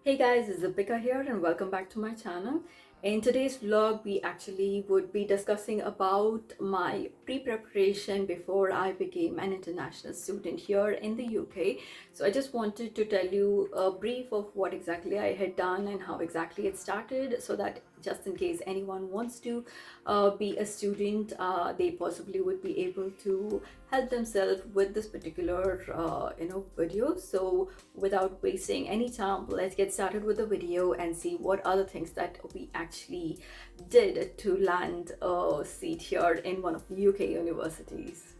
Hey guys, this is Deepika here and welcome back to my channel. In today's vlog, we actually would be discussing about my pre-preparation before I became an international student here in the UK. So I just wanted to tell you a brief of what exactly I had done and how exactly it started, so that just in case anyone wants to be a student, they possibly would be able to help themselves with this particular video. So without wasting any time, let's get started with the video and see what other things that we actually did to land a seat here in one of the UK universities.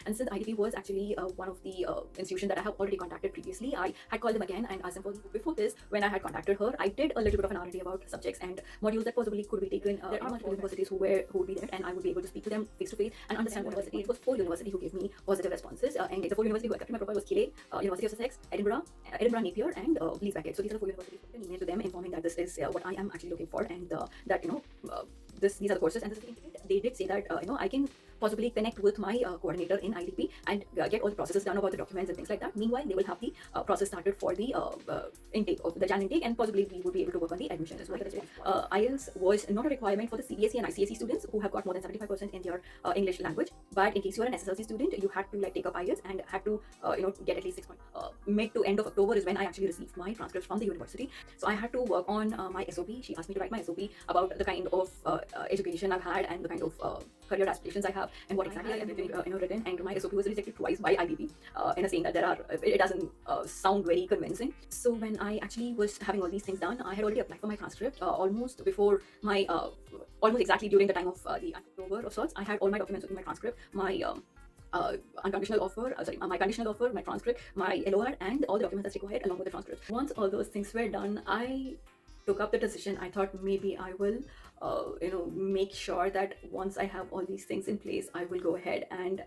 And since IDP was actually one of the institutions that I have already contacted previously, I had called them again and asked them for before this. When I had contacted her, I did a little bit of an R&D about subjects and modules that possibly could be taken. There are multiple universities who would be there, and I would be able to speak to them face to face and understand what university. It was 4 universities who gave me positive responses, and the 4 universities who accepted my profile was CAS, University of Sussex, Edinburgh Napier, and Leeds Beckett. So these are the 4 universities. I sent an email to them informing that this is what I am actually looking for, and that these are the courses and the certificate. They did say that I can possibly connect with my coordinator in IDP and get all the processes done about the documents and things like that. Meanwhile, they will have the process started for the intake of the Jan intake, and possibly we would be able to work on the admission as well. IELTS was not a requirement for the CBSE and ICSE students who have got more than 75% in their English language. But in case you are an SSLC student, you had to take up IELTS and had to get at least 6 points. Mid to end of October is when I actually received my transcripts from the university. So I had to work on my SOP. She asked me to write my SOP about the kind of education I've had and the kind of career aspirations I have and what exactly I have written. And my SOP was rejected twice by IDP in a saying that it doesn't sound very convincing. So when I actually was having all these things done, I had already applied for my transcript almost before my almost exactly during the time of the October of sorts. I had all my documents with my transcript, my unconditional offer, my conditional offer, my transcript, my LOR, and all the documents that's required along with the transcript. Once all those things were done, I took up the decision. I thought maybe I will make sure that once I have all these things in place, I will go ahead and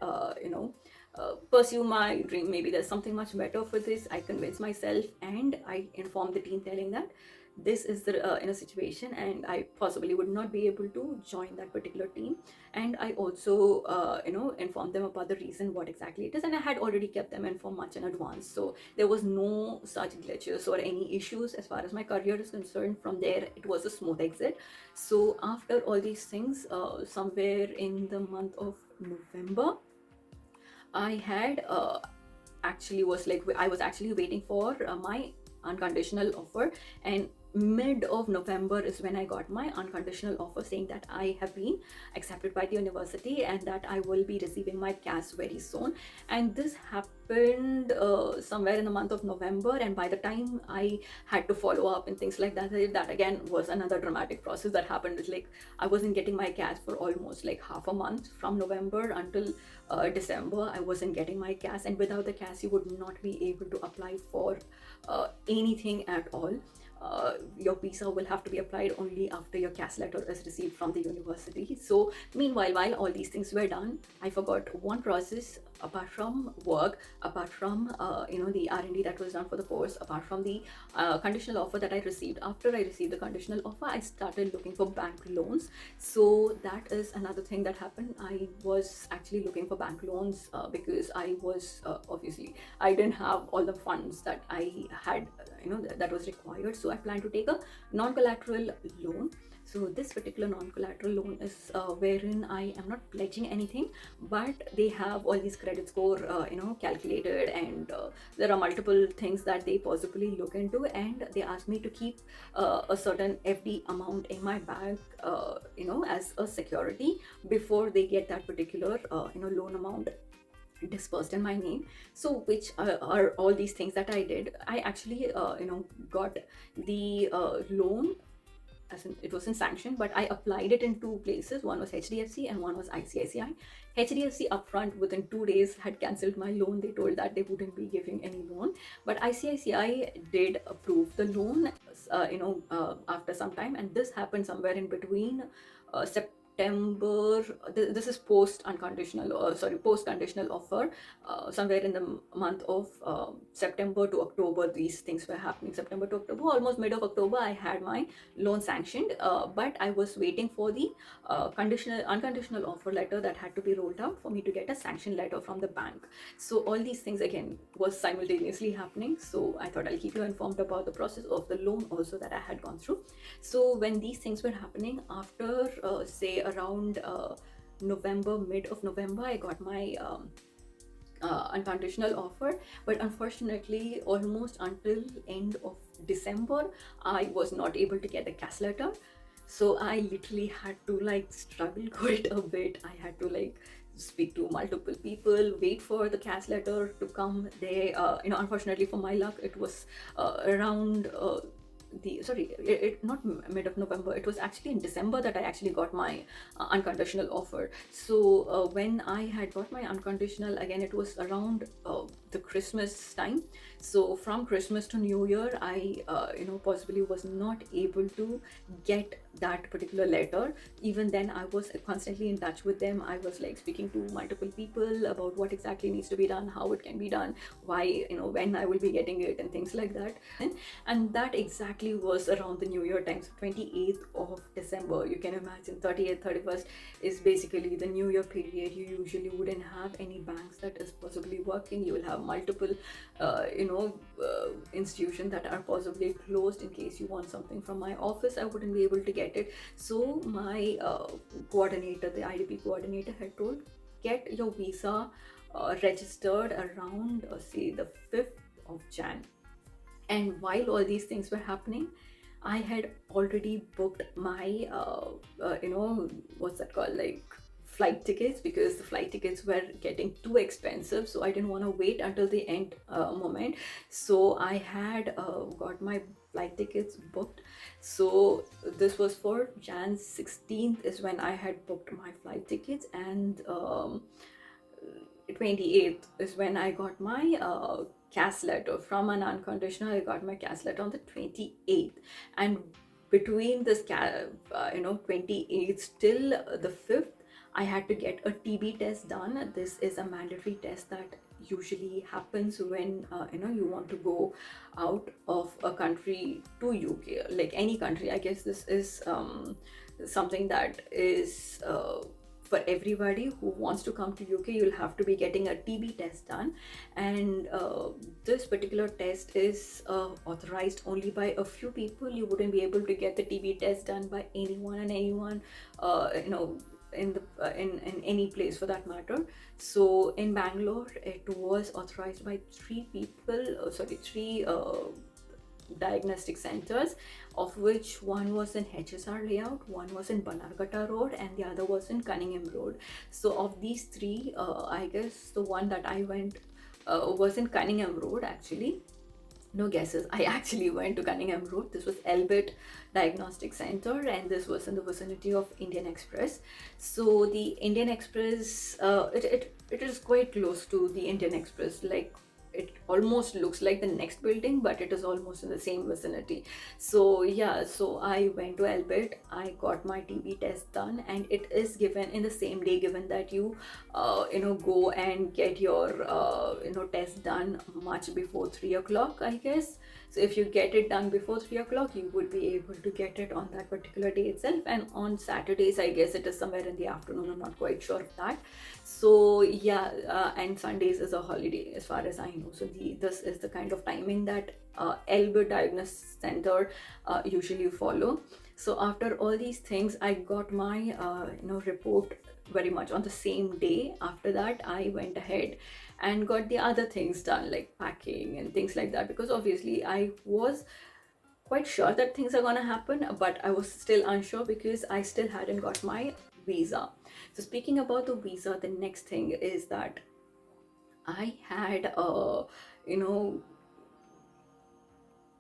pursue my dream. Maybe there's something much better for this. I convinced myself and I informed the team, telling that this is the in a situation and I possibly would not be able to join that particular team. And I also informed them about the reason what exactly it is, and I had already kept them informed much in advance, so there was no such glitches or any issues as far as my career is concerned. From there, it was a smooth exit. So after all these things, somewhere in the month of November, I had actually I was actually waiting for my unconditional offer, and mid of November is when I got my unconditional offer saying that I have been accepted by the university and that I will be receiving my CAS very soon. And this happened somewhere in the month of November, and by the time I had to follow up and things like that, that again was another dramatic process that happened. It's like I wasn't getting my CAS for almost like half a month. From November until December, I wasn't getting my CAS, and without the CAS you would not be able to apply for anything at all. Your visa will have to be applied only after your CAS letter is received from the university. So meanwhile, while all these things were done, I forgot one process. Apart from work, apart from the R&D that was done for the course, apart from the conditional offer that I received, after I received the conditional offer, I started looking for bank loans. So that is another thing that happened. I was actually looking for bank loans because I was obviously I didn't have all the funds that I had that was required. So I plan to take a non-collateral loan. So this particular non-collateral loan is wherein I am not pledging anything, but they have all these credit score calculated, and there are multiple things that they possibly look into, and they ask me to keep a certain FD amount in my bank as a security before they get that particular loan amount dispersed in my name. So which are all these things that I did. I actually got the loan, as in, it was in sanction, but I applied it in 2 places. One was HDFC and one was ICICI. HDFC upfront within 2 days had cancelled my loan. They told that they wouldn't be giving any loan, but ICICI did approve the loan after some time, and this happened somewhere in between September. This is post unconditional, post conditional offer. Somewhere in the month of September to October, these things were happening. September to October, almost mid of October, I had my loan sanctioned, but I was waiting for the unconditional offer letter that had to be rolled out for me to get a sanction letter from the bank. So all these things again was simultaneously happening. So I thought I'll keep you informed about the process of the loan also that I had gone through. So when these things were happening, after say around November, mid of November, I got my unconditional offer. But unfortunately, almost until end of December, I was not able to get the CAS letter. So I literally had to like struggle quite a bit. I had to like speak to multiple people, wait for the CAS letter to come. They unfortunately for my luck, it was around not mid of November, it was actually in December that I actually got my unconditional offer. So when I had got my unconditional, again it was around the Christmas time. So from Christmas to New Year, I possibly was not able to get that particular letter. Even then I was constantly in touch with them. I was like speaking to multiple people about what exactly needs to be done, how it can be done, why, when I will be getting it and things like that. And that exactly was around the New Year time, so 28th of December. You can imagine 30th, 31st is basically the New Year period. You usually wouldn't have any banks that is possibly working. You will have multiple institutions that are possibly closed. In case you want something from my office, I wouldn't be able to get it. So my coordinator, the IDP coordinator, had told, get your visa registered around say the 5th of Jan. And while all these things were happening, I had already booked my what's that called, like flight tickets, because the flight tickets were getting too expensive. So I didn't want to wait until the end moment. So I had got my flight tickets booked. So this was for Jan 16th is when I had booked my flight tickets, and 28th is when I got my CAS letter from an unconditional. I got my CAS letter on the 28th, and between this 28th till the 5th, I had to get a TB test done. This is a mandatory test that usually happens when you want to go out of a country to UK, like any country. I guess this is something that is for everybody who wants to come to UK. You'll have to be getting a TB test done, and this particular test is authorized only by a few people. You wouldn't be able to get the TB test done by anyone and anyone in any place for that matter. So in Bangalore, it was authorized by three diagnostic centers, of which one was in HSR layout, one was in Banargata Road, and the other was in Cunningham Road. So of these three, I guess the one that I went was in Cunningham Road actually. No guesses, I actually went to Cunningham Road. This was Elbit Diagnostic Center, and this was in the vicinity of Indian Express. So the Indian Express, it is quite close to the Indian Express. Like, it almost looks like the next building, but it is almost in the same vicinity. So yeah, so I went to Elbit, I got my TB test done, and it is given in the same day, given that you go and get your test done much before 3 o'clock, I guess. So if you get it done before 3 o'clock, you would be able to get it on that particular day itself. And on Saturdays, I guess it is somewhere in the afternoon. I'm not quite sure of that. So yeah, and Sundays is a holiday as far as I know. So this is the kind of timing that Elbit Diagnosis Center usually follow. So after all these things, I got my report very much on the same day. After that, I went ahead and got the other things done, like packing and things like that, because obviously I was quite sure that things are gonna happen, but I was still unsure because I still hadn't got my visa. So speaking about the visa, the next thing is that I had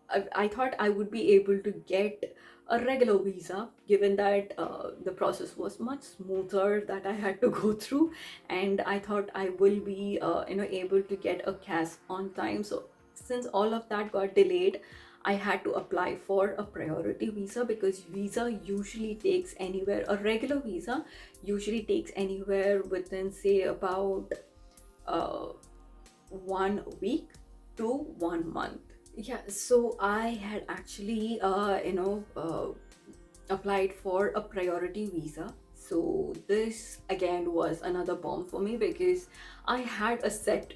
I thought I would be able to get a regular visa, given that the process was much smoother that I had to go through, and I thought I will be able to get a CAS on time. So Since all of that got delayed, I had to apply for a priority visa, because visa usually takes anywhere, a regular visa usually takes anywhere within, say, about uh, 1 week to 1 month. Yeah, so I had actually applied for a priority visa. So this again was another bomb for me, because I had a set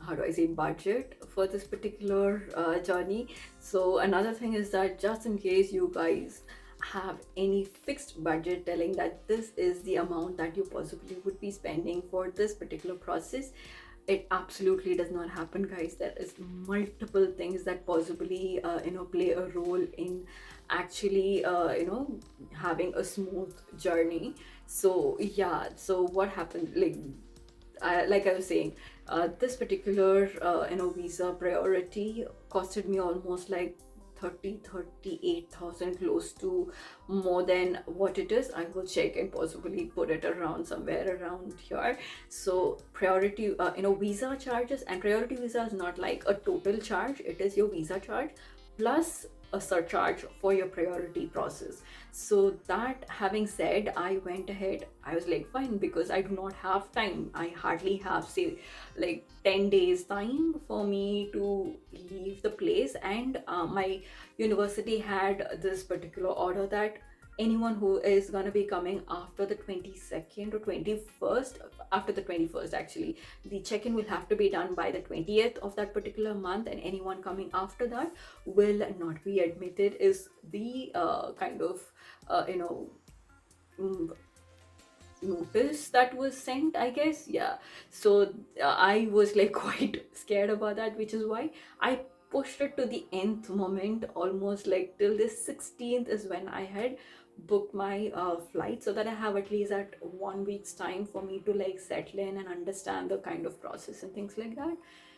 how do I say, budget for this particular journey. So another thing is that, just in case you guys have any fixed budget telling that this is the amount that you possibly would be spending for this particular process, it absolutely does not happen, guys. There is multiple things that possibly play a role in actually having a smooth journey. So yeah, so what happened, like I was saying, this particular visa priority costed me almost like 38,000, close to more than what it is. I will check and possibly put it around somewhere around here. So priority visa charges, and priority visa is not like a total charge, it is your visa charge plus a surcharge for your priority process. So that having said, I went ahead, I was like, fine, because I do not have time. I hardly have, say, like 10 days time for me to leave the place. And my university had this particular order that anyone who is gonna be coming after the 22nd or 21st, after the 21st actually, the check-in will have to be done by the 20th of that particular month, and anyone coming after that will not be admitted, is the kind of you know mm, notice that was sent, I guess. Yeah, so I was like quite scared about that, which is why I pushed it to the nth moment, almost like till the 16th is when I had booked my flight, so that I have at least at 1 week's time for me to like settle in and understand the kind of process and things like that.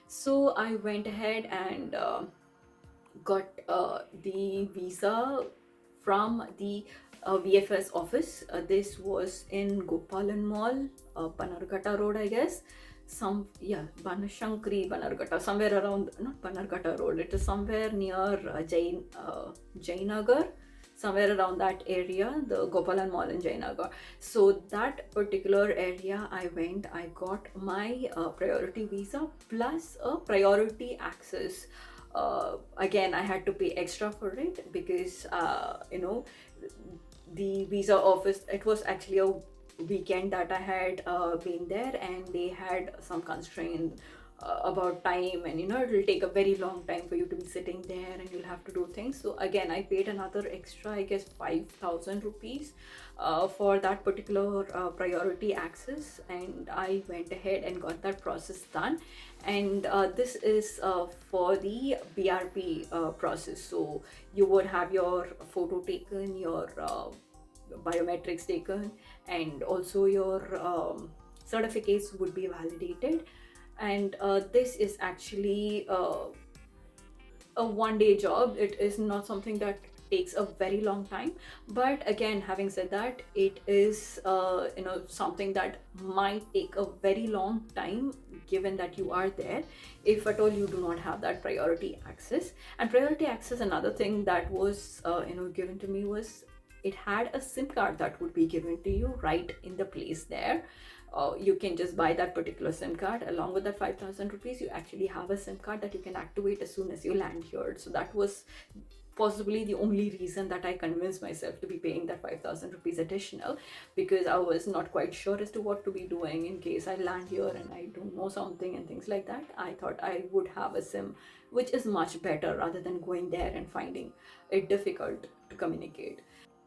So I went ahead and got the visa from the VFS office. This was in Gopalan Mall, Banargata Road, I guess. Banashankari, Banargata, somewhere around, not Banargata Road, it is somewhere near Jainagar, somewhere around that area, the Gopalan Mall in Jainagar. So that particular area I went, I got my priority visa plus a priority access. Again, I had to pay extra for it, because the visa office, it was actually a weekend that I had been there, and they had some constraint about time, and it'll take a very long time for you to be sitting there, and you'll have to do things. So again, I paid another extra, I guess, 5,000 rupees for that particular priority access, and I went ahead and got that process done. And this is for the BRP process. So you would have your photo taken, your biometrics taken, and also your certificates would be validated. And this is actually a one-day job. It is not something that takes a very long time, but again, having said that, it is something that might take a very long time, given that you are there, if at all you do not have that priority access. And priority access, another thing that was given to me, was it had a SIM card that would be given to you right in the place there. You can just buy that particular SIM card. Along with that 5,000 rupees, you actually have a SIM card that you can activate as soon as you land here. So that was possibly the only reason that I convinced myself to be paying that 5,000 rupees additional, because I was not quite sure as to what to be doing in case I land here and I don't know something and things like that. I thought I would have a SIM, which is much better rather than going there and finding it difficult to communicate.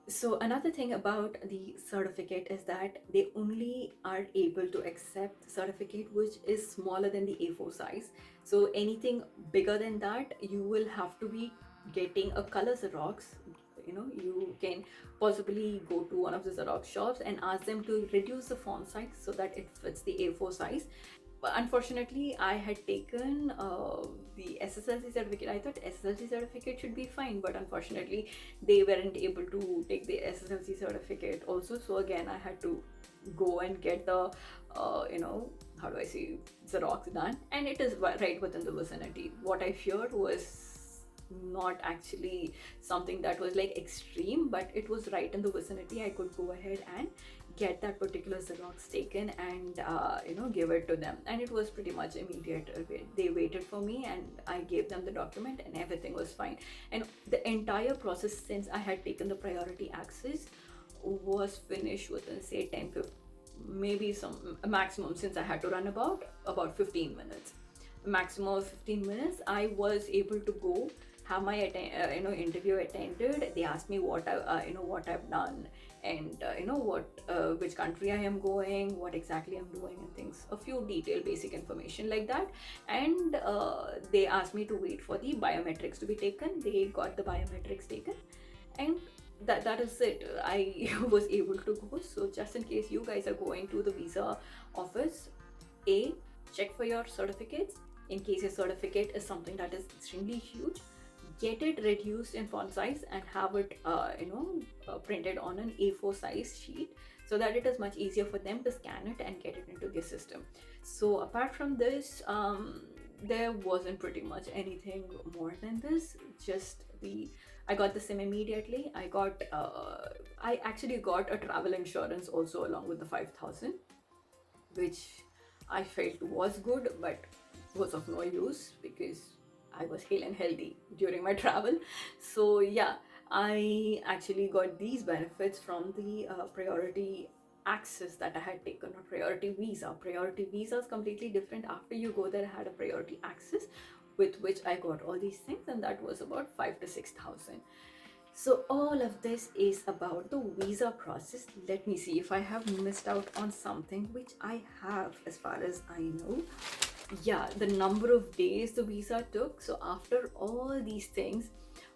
So another thing about the certificate is that they only are able to accept certificate which is smaller than the A4 size. So anything bigger than that, you will have to be getting a color Xerox. You can possibly go to one of the Xerox shops and ask them to reduce the font size so that it fits the A4 size. But unfortunately, I had taken the SSLC certificate. I thought SSLC certificate should be fine, but unfortunately, they weren't able to take the SSLC certificate also. So again, I had to go and get the how do I say, Xerox done, and it is right within the vicinity. What I feared was not actually something that was like extreme, but it was right in the vicinity. I could go ahead and get that particular Xerox taken and give it to them, and it was pretty much immediate. They waited for me and I gave them the document and everything was fine. And the entire process, since I had taken the priority access, was finished within say 10-15, maybe some maximum, since I had to run about 15 minutes, maximum of 15 minutes. I was able to go have my interview attended. They asked me what what I've done, and which country I am going, what exactly I'm doing, and things, a few detailed basic information like that. And they asked me to wait for the biometrics to be taken. They got the biometrics taken, and that is it. I was able to go. So just in case you guys are going to the visa office, check for your certificates. In case your certificate is something that is extremely huge, get it reduced in font size and have it printed on an A4 size sheet, so that it is much easier for them to scan it and get it into the system. So apart from this, there wasn't pretty much anything more than this. Just I got the SIM immediately. I actually got a travel insurance also along with the 5,000, which I felt was good, but was of no use because I was hale and healthy during my travel. So yeah, I actually got these benefits from the priority access that I had taken, or priority visa. Priority visa is completely different. After you go there, I had a priority access with which I got all these things, and that was about 5 to 6,000. So all of this is about the visa process. Let me see if I have missed out on something, which I have as far as I know. Yeah, the number of days the visa took. So after all these things,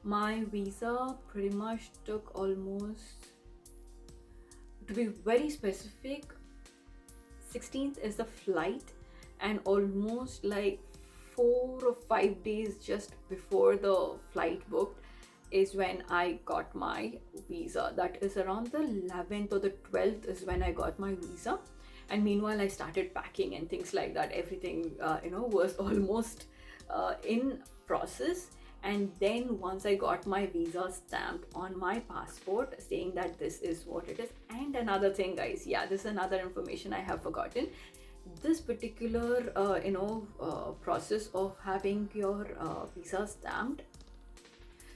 my visa pretty much took almost, to be very specific, 16th is the flight, and almost like 4 or 5 days just before the flight booked is when I got my visa. That is around the 11th or the 12th is when I got my visa. And meanwhile, I started packing and things like that. Everything was almost in process. And then once I got my visa stamped on my passport saying that this is what it is. And another thing, guys, yeah, this is another information I have forgotten. This particular process of having your visa stamped,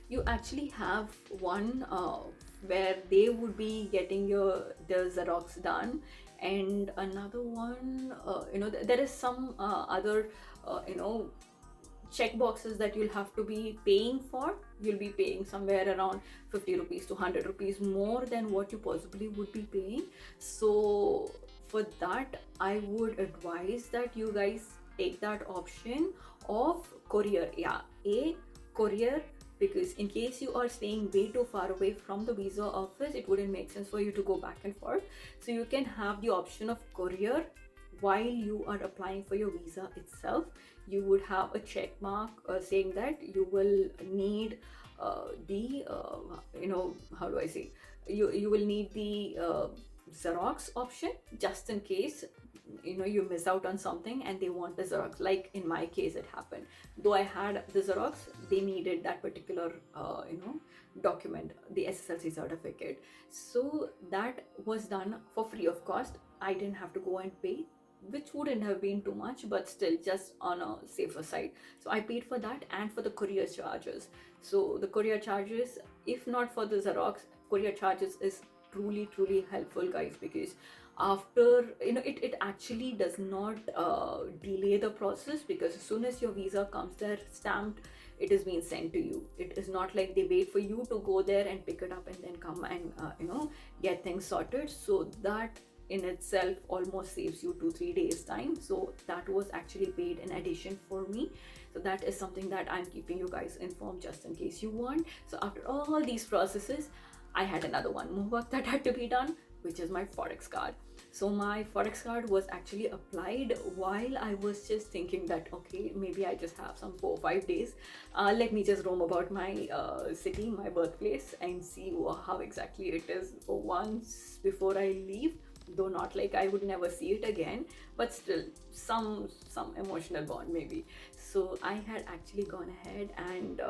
you actually have one where they would be getting the Xerox done, and another one, there is some other check boxes that you'll have to be paying for. You'll be paying somewhere around 50 rupees to 100 rupees more than what you possibly would be paying. So for that, I would advise that you guys take that option of courier. Yeah, a courier, because in case you are staying way too far away from the visa office, it wouldn't make sense for you to go back and forth. So you can have the option of courier. While you are applying for your visa itself, you would have a check mark saying that you will need the how do I say, you will need the Xerox option, just in case you miss out on something and they want the Xerox. Like in my case, it happened. Though I had the Xerox, they needed that particular document, the SSLC certificate. So that was done for free of cost. I didn't have to go and pay, which wouldn't have been too much, but still just on a safer side. So I paid for that and for the courier charges. So the courier charges, if not for the Xerox, courier charges is truly helpful, guys, because after it actually does not delay the process, because as soon as your visa comes there stamped, it is being sent to you. It is not like they wait for you to go there and pick it up and then come and get things sorted. So that in itself almost saves you 2-3 days time. So that was actually paid in addition for me. So that is something that I'm keeping you guys informed, just in case you want. So after all these processes, I had another one more work that had to be done, which is my Forex card. So my Forex card was actually applied while I was just thinking that, okay, maybe I just have some 4 or 5 days. Let me just roam about my city, my birthplace, and see how exactly it is for once before I leave. though not like I would never see it again, but still some emotional bond maybe. So I had actually gone ahead and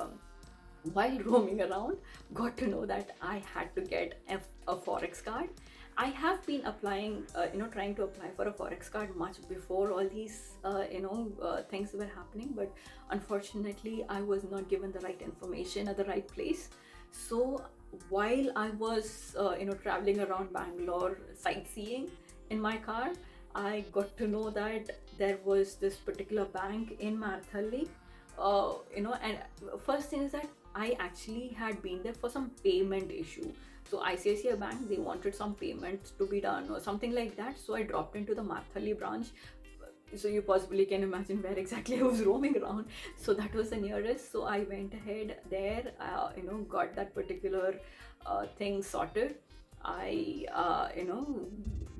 while roaming around, got to know that I had to get a Forex card. I have been applying, trying to apply for a Forex card much before all these, things were happening, but unfortunately, I was not given the right information at the right place. So while I was, traveling around Bangalore sightseeing in my car, I got to know that there was this particular bank in Marthalli. And first thing is that I actually had been there for some payment issue. So ICICI Bank, they wanted some payments to be done or something like that. So I dropped into the Marthali branch. So you possibly can imagine where exactly I was roaming around. So that was the nearest. So I went ahead there, got that particular thing sorted. I,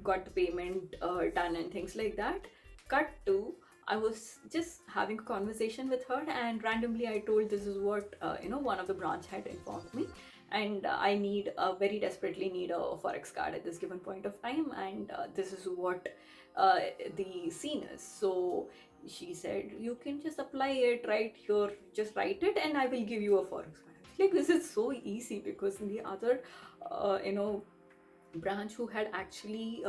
got the payment done and things like that. Cut to, I was just having a conversation with her, and randomly I told this is what one of the branch had informed me, and I need very desperately need a Forex card at this given point of time, and this is what the scene is. So she said, you can just apply it right here, just write it, and I will give you a Forex card. Like, this is so easy, because the other branch who had actually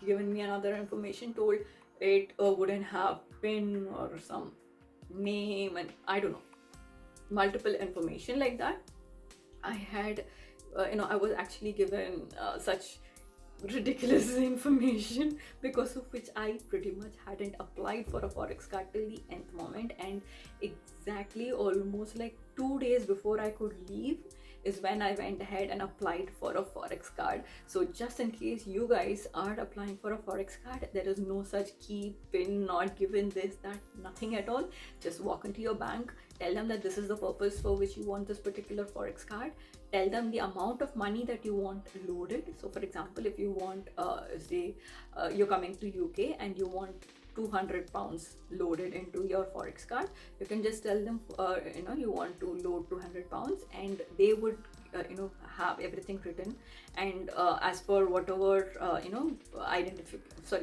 given me another information told it wouldn't have PIN or some name, and I don't know, multiple information like that. I had, I was actually given such ridiculous information, because of which I pretty much hadn't applied for a Forex card till the nth moment, and exactly almost like 2 days before I could leave is when I went ahead and applied for a Forex card. So just in case you guys are applying for a Forex card, there is no such key, PIN, not given, this, that, nothing at all. Just walk into your bank, tell them that this is the purpose for which you want this particular Forex card, tell them the amount of money that you want loaded. So for example, if you want, say, you're coming to UK and you want 200 pounds loaded into your Forex card, you can just tell them you want to load 200 pounds, and they would have everything written, and as per whatever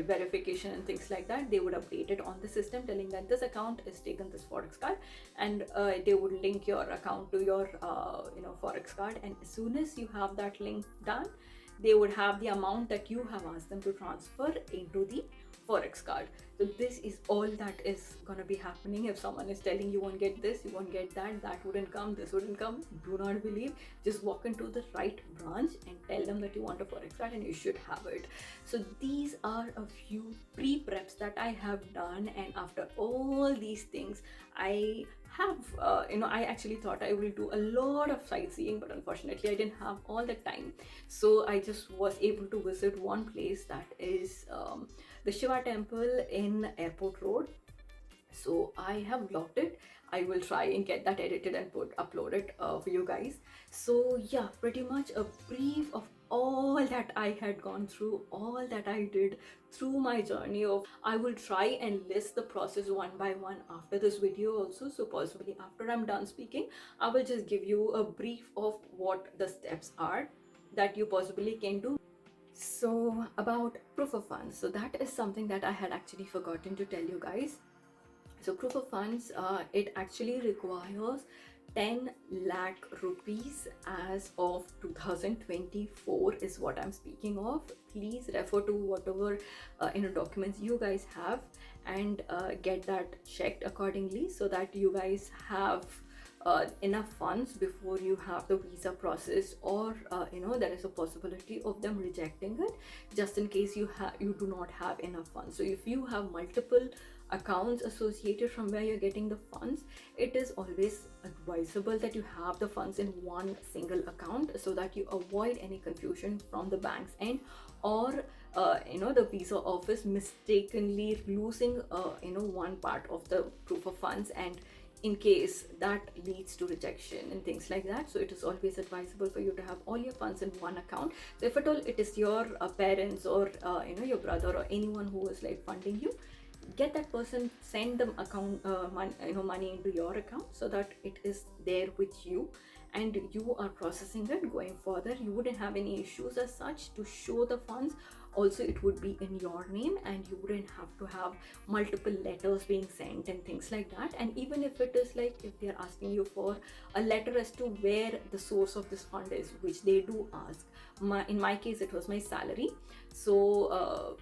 verification and things like that, they would update it on the system telling that this account is taken this Forex card, and they would link your account to your Forex card, and as soon as you have that link done, they would have the amount that you have asked them to transfer into the Forex card. So this is all that is gonna be happening. If someone is telling you won't get this, you won't get that, that wouldn't come, this wouldn't come, do not believe. Just walk into the right branch and tell them that you want a Forex card, and you should have it. So these are a few pre-preps that I have done, and after all these things, I have I actually thought I will do a lot of sightseeing, but unfortunately I didn't have all the time. So I just was able to visit one place, that is the Shiva temple in Airport Road. So I have vlogged it. I will try and get that edited and upload it for you guys. So yeah, pretty much a brief of all that I had gone through, all that I did through my journey of. I will try and list the process one by one after this video also. So possibly after I'm done speaking, I will just give you a brief of what the steps are that you possibly can do. So about proof of funds, so that is something that I had actually forgotten to tell you guys. So proof of funds, it actually requires 10 lakh rupees as of 2024 is what I'm speaking of. Please refer to whatever documents you guys have, and get that checked accordingly, so that you guys have enough funds before you have the visa process, or there is a possibility of them rejecting it, just in case you do not have enough funds. So if you have multiple accounts associated from where you're getting the funds, it is always advisable that you have the funds in one single account, so that you avoid any confusion from the bank's end, or the visa office mistakenly losing one part of the proof of funds, and in case that leads to rejection and things like that. So it is always advisable for you to have all your funds in one account. So if at all it is your parents, or your brother, or anyone who is like funding you, get that person, send them account money into your account, so that it is there with you and you are processing it. Going further, you wouldn't have any issues as such to show the funds Also, it would be in your name and you wouldn't have to have multiple letters being sent and things like that. And even if it is like, if they're asking you for a letter as to where the source of this fund is, which they do ask, in my case it was my salary, so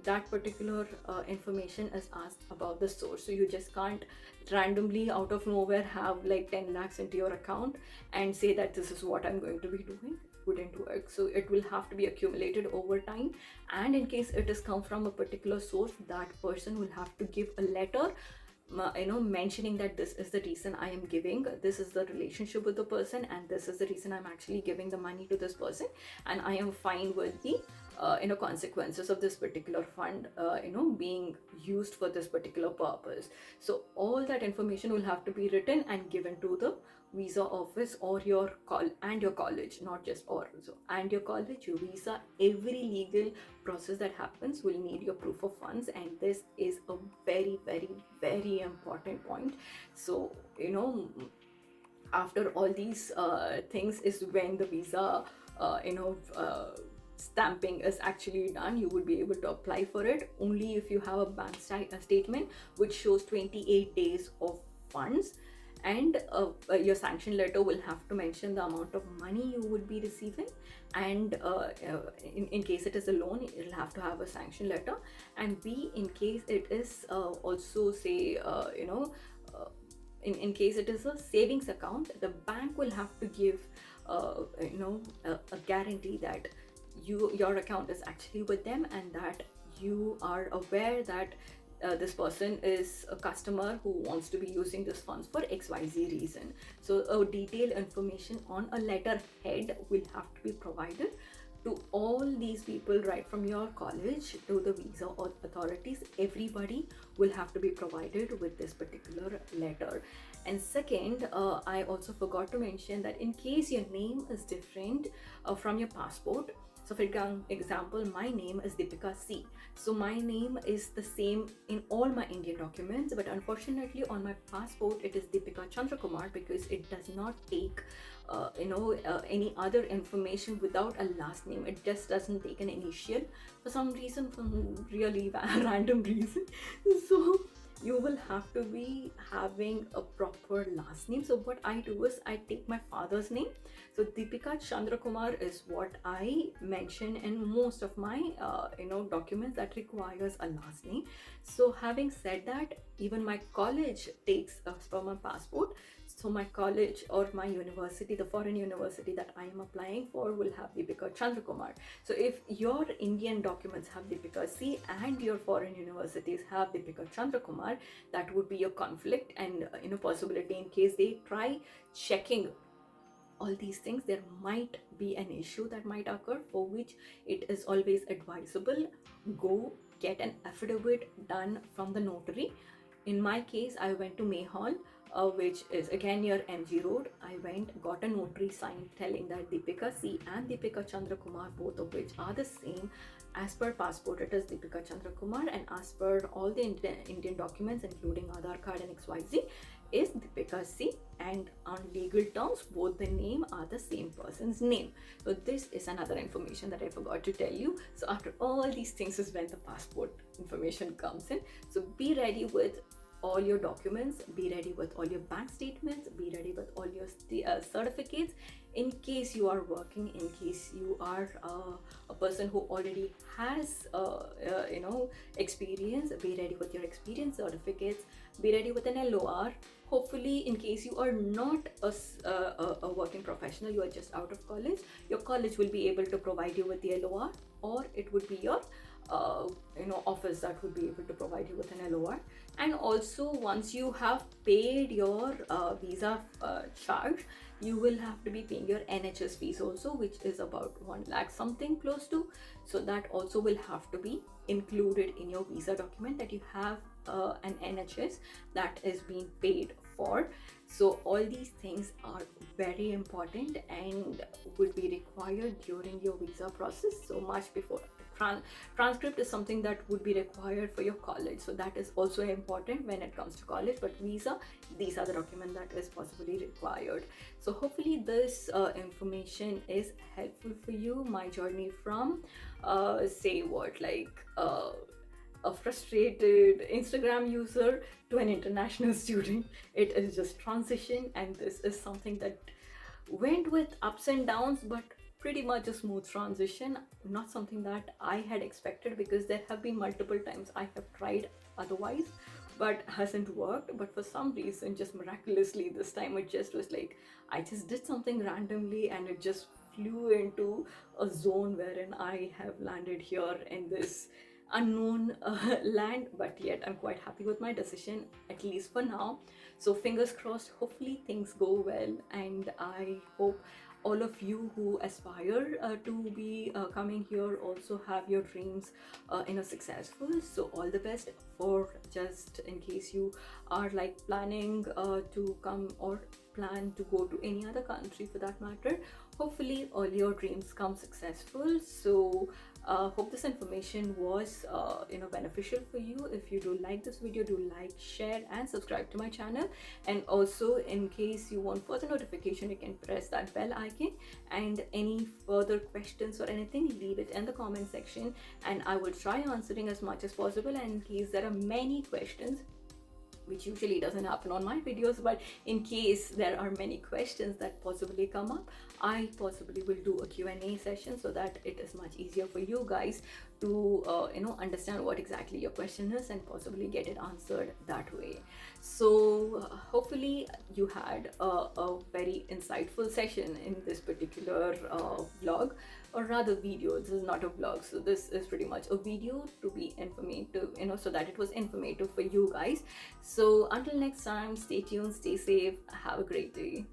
that particular information is asked about the source. So you just can't randomly out of nowhere have like 10 lakhs into your account and say that this is what I'm going to be doing. Wouldn't work. So it will have to be accumulated over time, and in case it is come from a particular source, that person will have to give a letter mentioning that this is the reason I am giving, this is the relationship with the person, and this is the reason I'm actually giving the money to this person, and I am fine with the consequences of this particular fund being used for this particular purpose. So all that information will have to be written and given to the visa office or your college, not just or so, and your college, your visa, every legal process that happens will need your proof of funds, and this is a very, very, very important point. So after all these things is when the visa stamping is actually done. You will be able to apply for it only if you have a bank statement which shows 28 days of funds, and your sanction letter will have to mention the amount of money you would be receiving, and in case it is a loan, it will have to have a sanction letter, and B, in case it is also say in case it is a savings account, the bank will have to give a guarantee that your account is actually with them, and that you are aware that this person is a customer who wants to be using this funds for XYZ reason. So a detailed information on a letterhead will have to be provided to all these people, right from your college to the visa authorities. Everybody will have to be provided with this particular letter. And second, I also forgot to mention that in case your name is different from your passport, so for example, my name is Deepika C. So my name is the same in all my Indian documents, but unfortunately on my passport it is Deepika Chandra Kumar, because it does not take any other information without a last name. It just doesn't take an initial for some reason, from really random reason. So you will have to be having a proper last name. So what I do is I take my father's name. So Deepika Chandra Kumar is what I mention in most of my documents that requires a last name. So having said that, even my college takes as per my passport. So my college or my university, the foreign university that I am applying for, will have Deepika Chandra Kumar. So if your Indian documents have Deepika C and your foreign universities have Deepika Chandra Kumar, that would be a conflict and possibility. In case they try checking all these things, there might be an issue that might occur, for which it is always advisable, go get an affidavit done from the notary. In my case, I went to Mayhall, which is again near MG Road. I got a notary sign telling that Deepika C and Deepika Chandra Kumar, both of which are the same. As per passport, it is Deepika Chandra Kumar, and as per all the Indian documents, including Aadhaar card and XYZ, is Deepika C, and on legal terms, both the name are the same person's name. So this is another information that I forgot to tell you. So after all these things is when the passport information comes in. So be ready with all your documents, be ready with all your bank statements, be ready with all your certificates, in case you are working, in case you are a person who already has experience. Be ready with your experience certificates, be ready with an LOR. Hopefully, in case you are not a working professional, you are just out of college, your college will be able to provide you with the LOR, or it would be your office that would be able to provide you with an LOR. And also, once you have paid your visa charge, you will have to be paying your NHS fees also, which is about 1 lakh something close to. So that also will have to be included in your visa document, that you have an NHS that is being paid for. So all these things are very important and would be required during your visa process, so much before transcript is something that would be required for your college, so that is also important when it comes to college. But visa, these are the documents that is possibly required. So hopefully this information is helpful for you. My journey from say what, like a frustrated Instagram user to an international student, it is just transition, and this is something that went with ups and downs, but pretty much a smooth transition. Not something that I had expected, because there have been multiple times I have tried otherwise but hasn't worked. But for some reason, just miraculously this time, it just was like I just did something randomly and it just flew into a zone wherein I have landed here in this unknown land. But yet I'm quite happy with my decision, at least for now. So fingers crossed, hopefully things go well, and I hope all of you who aspire to be coming here also have your dreams successful. So all the best. For just in case you are like planning to come or plan to go to any other country for that matter, hopefully all your dreams come successful. So hope this information was beneficial for you. If you do like this video, do like, share and subscribe to my channel. And also, in case you want further notification, you can press that bell icon. And any further questions or anything, leave it in the comment section and I will try answering as much as possible. And in case there are many questions, which usually doesn't happen on my videos, but in case there are many questions that possibly come up, I possibly will do a Q&A session, so that it is much easier for you guys to understand what exactly your question is and possibly get it answered that way. So hopefully you had a very insightful session in this particular vlog, or rather video. This is not a vlog, so this is pretty much a video to be informative, so that it was informative for you guys. So until next time, stay tuned, stay safe, have a great day.